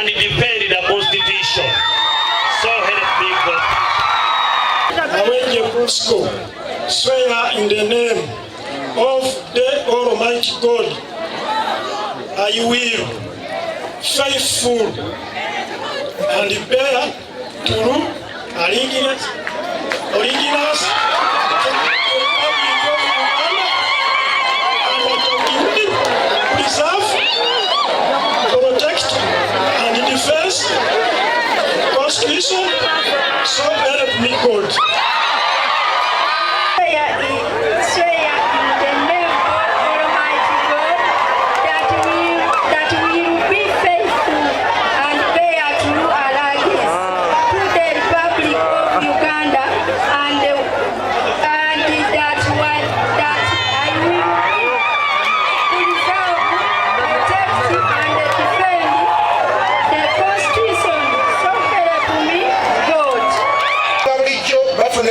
and defend the Constitution. So help me God. Awenje Kusko, swear in the name of the Almighty God, I will faithful and bear true allegiance to the Republic of Uganda and to preserve, protect and defend the Constitution. So help me God.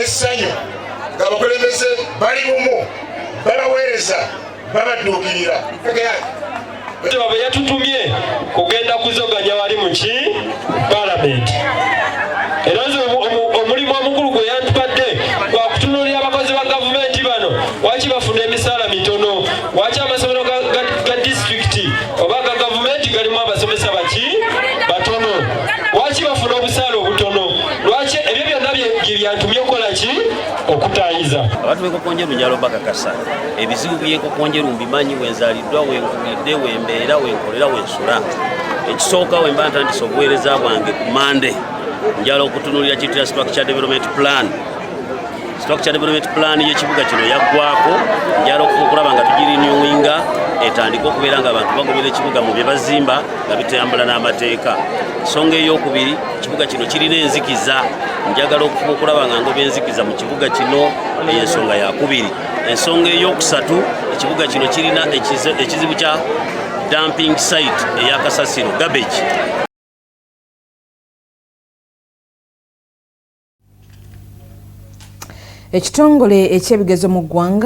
Essanyu ng'abakulembeze bali bumu babaweereza babadduukirira baba yatutumye kugenda kuzoganya wali mu palamenti era omulimu omukulu gwe yatupadde gwa kutunuulira abakozi ba gavumenti bano waki bafuna emisaala mitono, waki amasomero ga disitulikiti oba ga gavumenti galimu abasomesa batono, waki bafuna obusaala obutono, lwaki ebyo byonna bye byantumye okolaki okutayiza abantu b'Nkokonjeru njalo Bakkansala ebizibu by'Nkokonjeru mbimanyi wenzaliddwa wenkulidde wembeera wenkolera wensula ekisooka wemba ntandise obuweereza bwange ku Mande njala okutunuulira kitira structure development plan y'ekibuga kino yaggwako njala okulaba nga tugirinewinga etandika okubeera nga abantu bagobera ekibuga mu bye bazimba nga bitambula n'amateeka. Ensonga ey'okubiri, ekibuga kino kirina enzikiza, njagala okufuba okulaba nga ngoba enzikiza mu kibuga kino, ey'ensonga yakubiri. Ensonga ey'okusatu, ekibuga kino kirina ekizibu kya dumping site eya Kasasiro garbage. Ekitongole ekyebigezo mu ggwanga